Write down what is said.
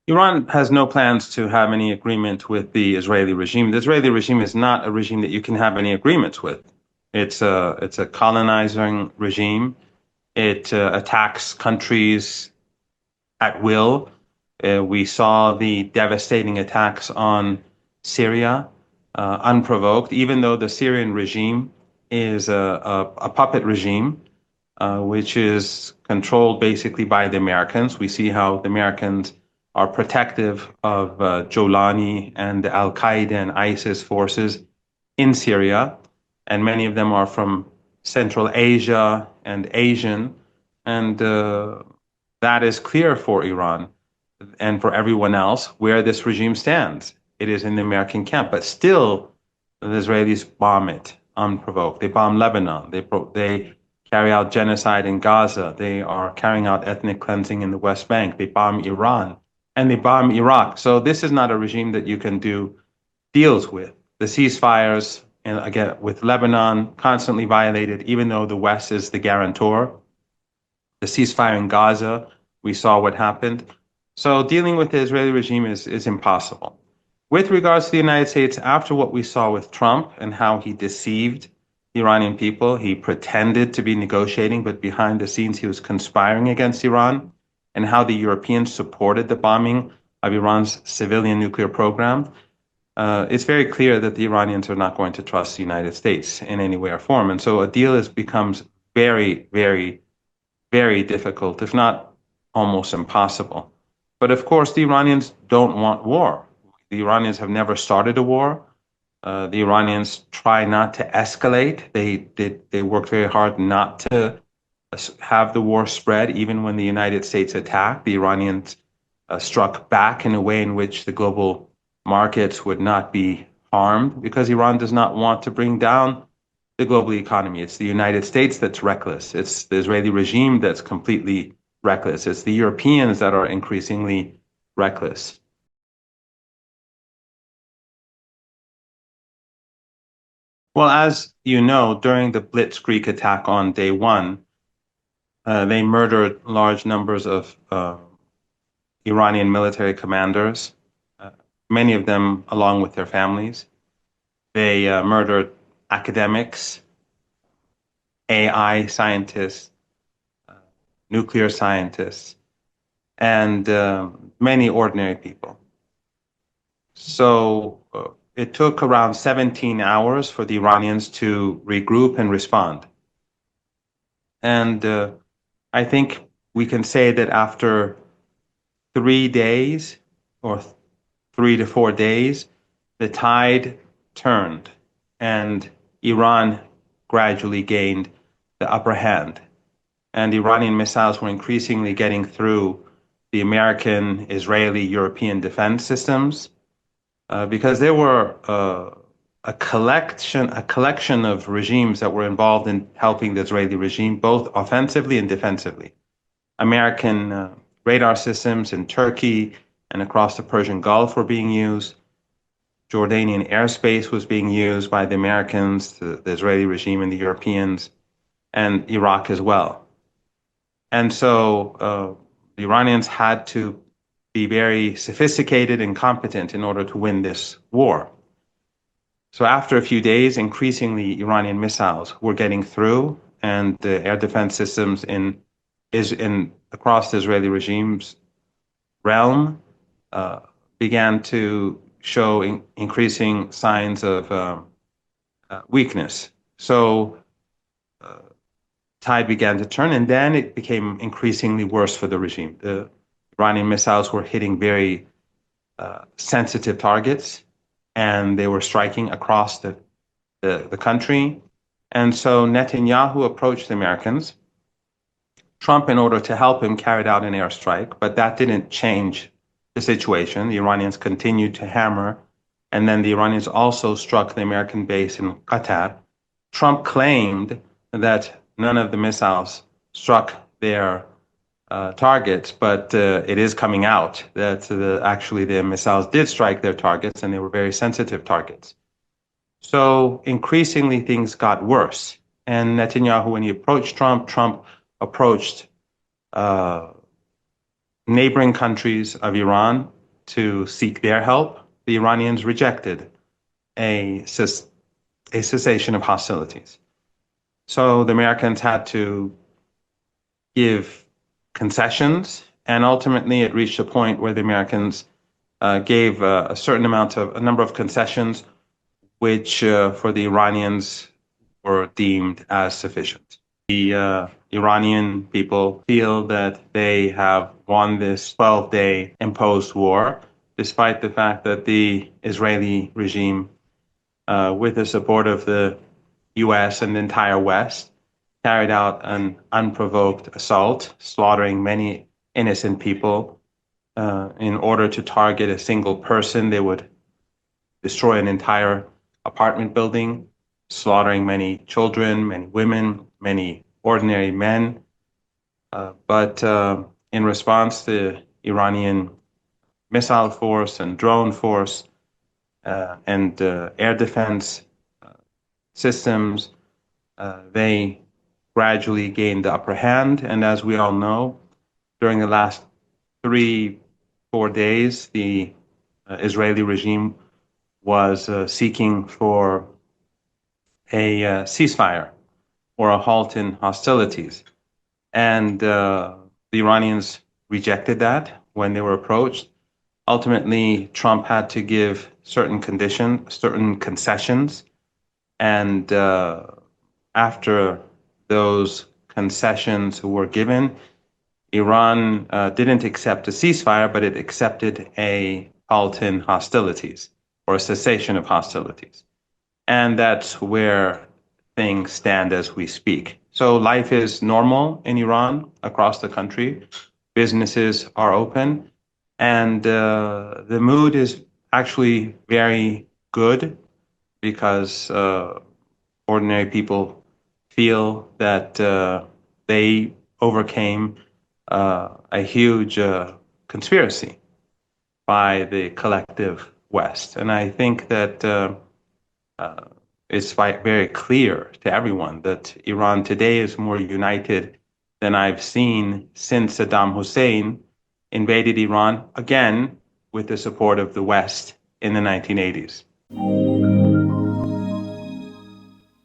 Iran has no plans to have any agreement with the Israeli regime. The Israeli regime is not a regime that you can have any agreements with. It's a colonizing regime. It attacks countries at will. We saw the devastating attacks on Syria, unprovoked, even though the Syrian regime is a puppet regime, which is controlled basically by the Americans. We see how the Americans are protective of Jolani and the Al Qaeda and ISIS forces in Syria, and many of them are from Central Asia and Asian, and that is clear for Iran and for everyone else where this regime stands. It is in the American camp, but still the Israelis bomb it unprovoked. They bomb Lebanon. They carry out genocide in Gaza. They are carrying out ethnic cleansing in the West Bank. They bomb Iran and they bomb Iraq. So this is not a regime that you can do deals with. The ceasefires, and again, with Lebanon constantly violated, even though the West is the guarantor. The ceasefire in Gaza, we saw what happened. So dealing with the Israeli regime is impossible. With regards to the United States, after what we saw with Trump and how he deceived the Iranian people, he pretended to be negotiating, but behind the scenes he was conspiring against Iran, and how the Europeans supported the bombing of Iran's civilian nuclear program, it's very clear that the Iranians are not going to trust the United States in any way or form. And so a deal becomes very, very, very difficult, if not almost impossible. But of course, the Iranians don't want war. The Iranians have never started a war. The Iranians try not to escalate. They work very hard not to have the war spread. Even when the United States attacked, the Iranians struck back in a way in which the global markets would not be harmed, because Iran does not want to bring down the global economy. It's the United States that's reckless. It's the Israeli regime that's completely reckless. It's the Europeans that are increasingly reckless. Well, as you know, during the Blitzkrieg attack on day one, they murdered large numbers of Iranian military commanders, many of them along with their families. They murdered academics, AI scientists, nuclear scientists, and many ordinary people. So it took around 17 hours for the Iranians to regroup and respond. And I think we can say that after 3 days or 3 to 4 days, the tide turned and Iran gradually gained the upper hand. And Iranian missiles were increasingly getting through the American, Israeli, European defense systems, because there were a collection of regimes that were involved in helping the Israeli regime, both offensively and defensively. American radar systems in Turkey and across the Persian Gulf were being used. Jordanian airspace was being used by the Americans, the Israeli regime, and the Europeans, and Iraq as well. And so the Iranians had to be very sophisticated and competent in order to win this war. So after a few days, increasingly Iranian missiles were getting through, and the air defense systems across the Israeli regime's realm began to show increasing signs of weakness. So tide began to turn, and then it became increasingly worse for the regime. The Iranian missiles were hitting very sensitive targets, and they were striking across the country. And so Netanyahu approached the Americans. Trump, in order to help him, carried out an airstrike, but that didn't change the situation. The Iranians continued to hammer, and then the Iranians also struck the American base in Qatar. Trump claimed that none of the missiles struck their targets, but it is coming out that actually the missiles did strike their targets, and they were very sensitive targets. So increasingly things got worse. And Netanyahu, when he approached Trump, Trump approached neighboring countries of Iran, to seek their help, the Iranians rejected a, a cessation of hostilities. So the Americans had to give concessions, and ultimately it reached a point where the Americans gave a number of concessions, which for the Iranians were deemed as sufficient. The Iranian people feel that they have won this 12-day imposed war, despite the fact that the Israeli regime, with the support of the US and the entire West, carried out an unprovoked assault, slaughtering many innocent people. In order to target a single person, they would destroy an entire apartment building, slaughtering many children, many women, many ordinary men. But in response, the Iranian missile force and drone force and air defense systems, they gradually gained the upper hand. And as we all know, during the last 3-4 days, the Israeli regime was seeking for a ceasefire or a halt in hostilities. And the Iranians rejected that when they were approached. Ultimately, Trump had to give certain concessions. And after those concessions were given, Iran didn't accept a ceasefire, but it accepted a halt in hostilities or a cessation of hostilities. And that's where things stand as we speak. So life is normal in Iran across the country. Businesses are open. And the mood is actually very good because ordinary people feel that they overcame a huge conspiracy by the collective West. And I think that it's very clear to everyone that Iran today is more united than I've seen since Saddam Hussein invaded Iran, again with the support of the West in the 1980s.